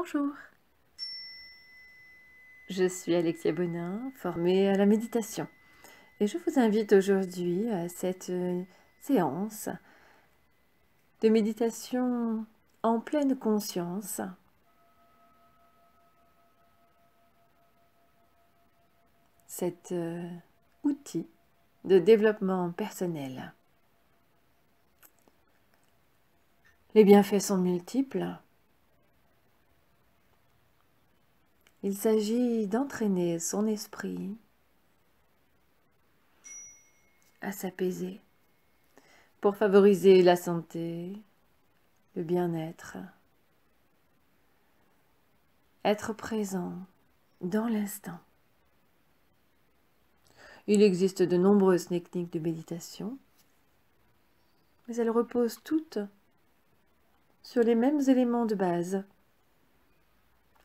Bonjour, je suis Alexia Bonin, formée à la méditation. Et je vous invite aujourd'hui à cette séance de méditation en pleine conscience. Cet outil de développement personnel. Les bienfaits sont multiples. Il s'agit d'entraîner son esprit à s'apaiser pour favoriser la santé, le bien-être, être présent dans l'instant. Il existe de nombreuses techniques de méditation, mais elles reposent toutes sur les mêmes éléments de base,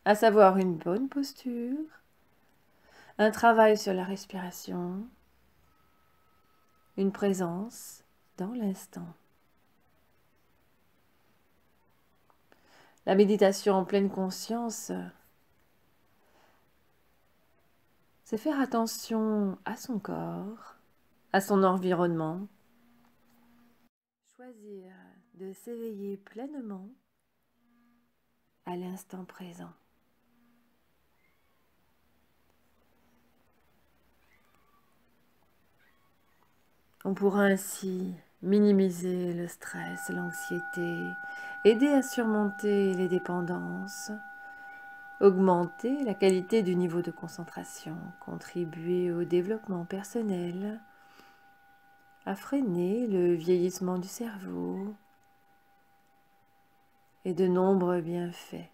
à savoir une bonne posture, un travail sur la respiration, une présence dans l'instant. La méditation en pleine conscience, c'est faire attention à son corps, à son environnement, choisir de s'éveiller pleinement à l'instant présent. On pourra ainsi minimiser le stress, l'anxiété, aider à surmonter les dépendances, augmenter la qualité du niveau de concentration, contribuer au développement personnel, à freiner le vieillissement du cerveau et de nombreux bienfaits,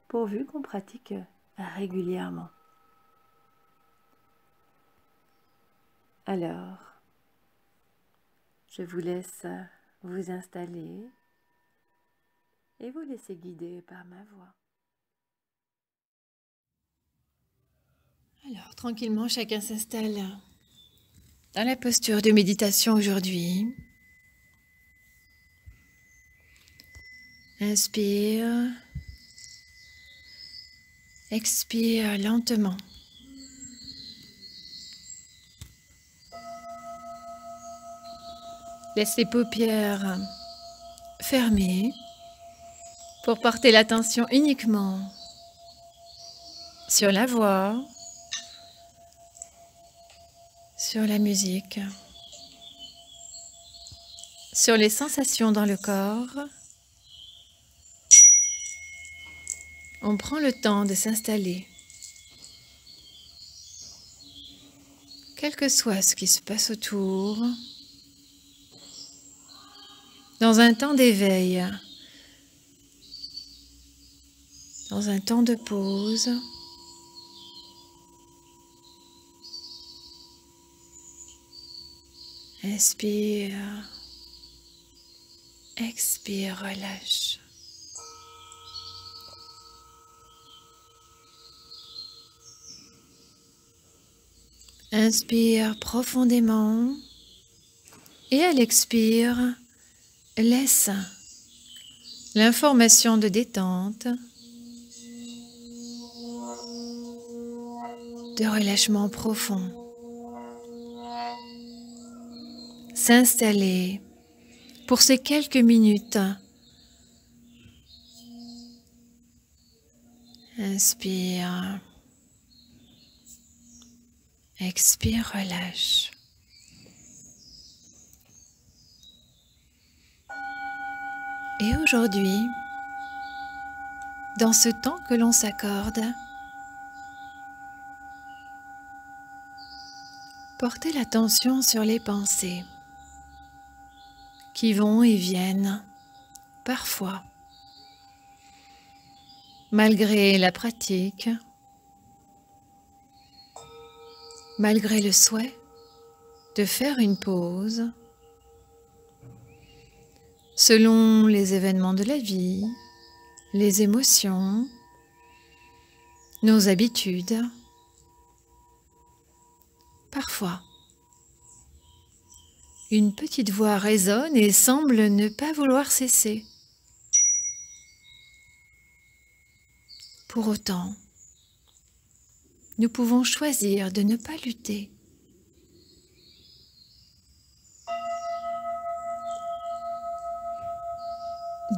pourvu qu'on pratique régulièrement. Alors, je vous laisse vous installer et vous laisser guider par ma voix. Alors, tranquillement, chacun s'installe dans la posture de méditation aujourd'hui. Inspire, expire lentement. Laisse les paupières fermées pour porter l'attention uniquement sur la voix, sur la musique, sur les sensations dans le corps. On prend le temps de s'installer. Quel que soit ce qui se passe autour, dans un temps d'éveil, dans un temps de pause, inspire, expire, relâche. Inspire profondément et à l'expire, laisse l'information de détente, de relâchement profond s'installer pour ces quelques minutes. Inspire, expire, relâche. Et aujourd'hui, dans ce temps que l'on s'accorde, portez l'attention sur les pensées qui vont et viennent parfois. Malgré la pratique, malgré le souhait de faire une pause, selon les événements de la vie, les émotions, nos habitudes, parfois, une petite voix résonne et semble ne pas vouloir cesser. Pour autant, nous pouvons choisir de ne pas lutter.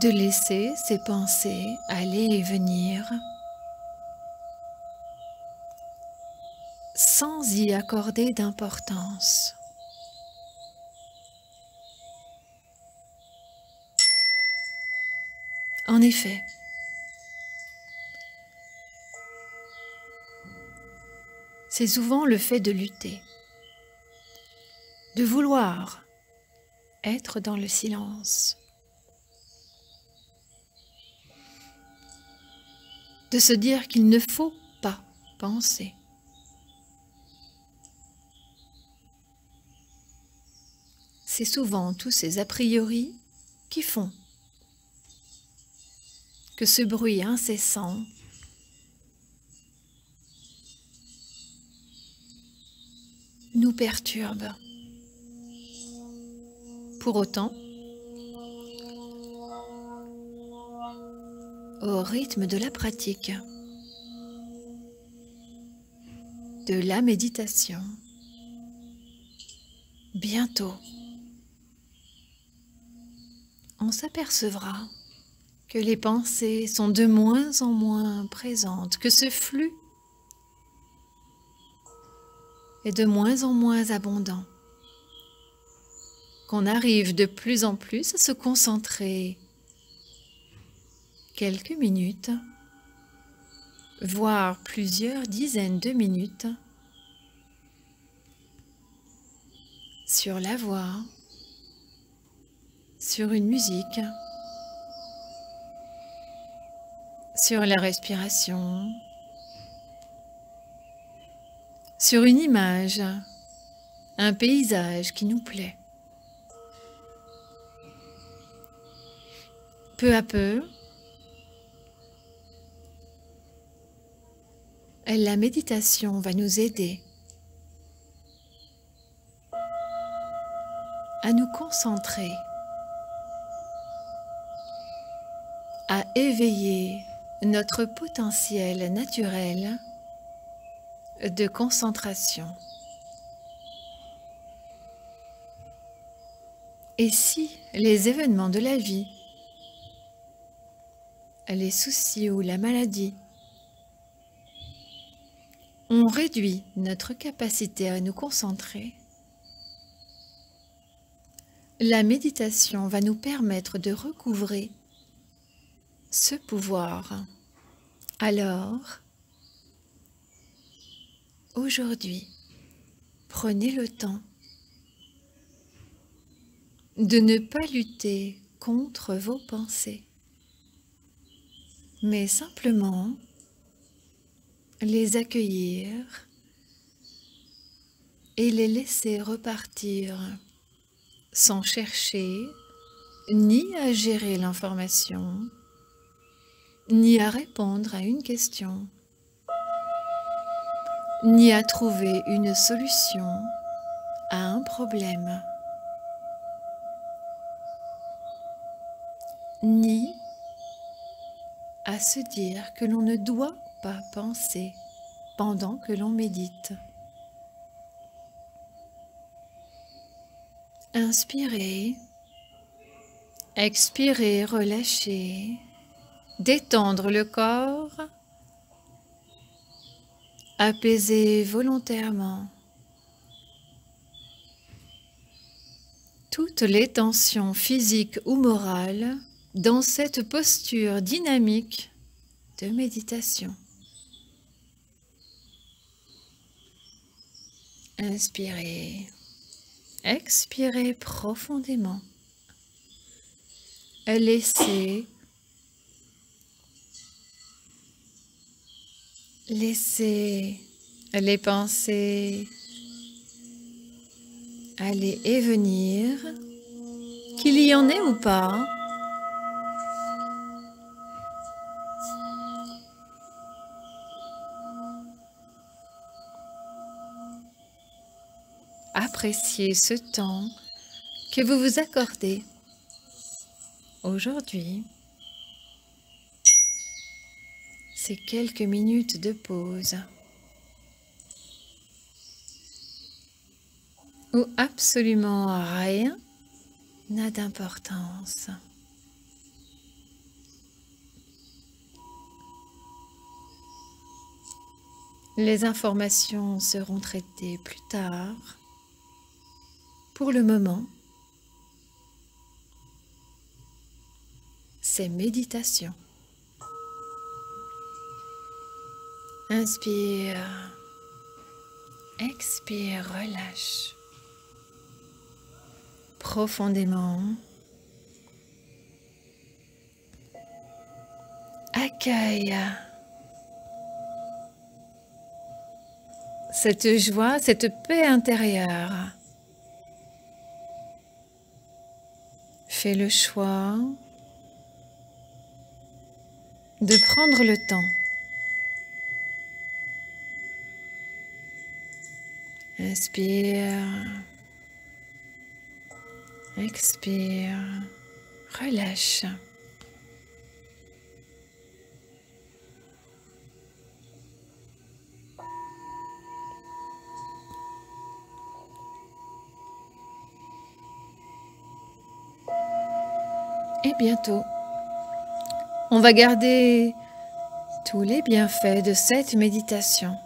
De laisser ces pensées aller et venir sans y accorder d'importance. En effet, c'est souvent le fait de lutter, de vouloir être dans le silence, de se dire qu'il ne faut pas penser. C'est souvent tous ces a priori qui font que ce bruit incessant nous perturbe. Pour autant, au rythme de la pratique, de la méditation, bientôt, on s'apercevra que les pensées sont de moins en moins présentes, que ce flux est de moins en moins abondant, qu'on arrive de plus en plus à se concentrer quelques minutes, voire plusieurs dizaines de minutes, sur la voix, sur une musique, sur la respiration, sur une image, un paysage qui nous plaît. Peu à peu, la méditation va nous aider à nous concentrer, à éveiller notre potentiel naturel de concentration. Et si les événements de la vie, les soucis ou la maladie ont réduit notre capacité à nous concentrer, la méditation va nous permettre de recouvrer ce pouvoir. Alors, aujourd'hui, prenez le temps de ne pas lutter contre vos pensées, mais simplement les accueillir et les laisser repartir sans chercher ni à gérer l'information, ni à répondre à une question, ni à trouver une solution à un problème, ni à se dire que l'on ne doit pas penser pendant que l'on médite. Inspirez, expirez, relâchez, détendre le corps, apaiser volontairement toutes les tensions physiques ou morales dans cette posture dynamique de méditation. Inspirez, expirez profondément. Laissez les pensées aller et venir, qu'il y en ait ou pas. Appréciez ce temps que vous vous accordez aujourd'hui. ces quelques minutes de pause où absolument rien n'a d'importance. Les informations seront traitées plus tard. Pour le moment, c'est méditation. Inspire, expire, relâche profondément. Accueille cette joie, cette paix intérieure. Fais le choix de prendre le temps. Inspire, expire, relâche. Et bientôt, on va garder tous les bienfaits de cette méditation.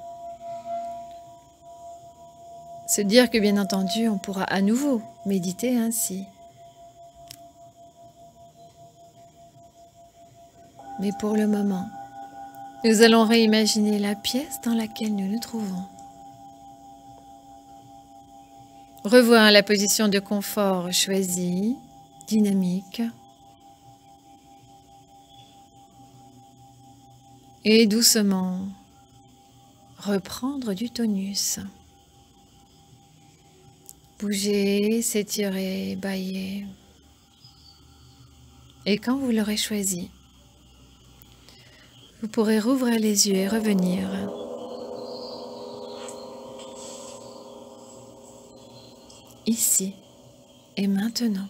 Se dire que bien entendu, on pourra à nouveau méditer ainsi. Mais pour le moment, nous allons réimaginer la pièce dans laquelle nous nous trouvons. Revoir la position de confort choisie, dynamique. Et doucement reprendre du tonus. Bouger, s'étirer, bâiller. Et quand vous l'aurez choisi, vous pourrez rouvrir les yeux et revenir. Ici et maintenant.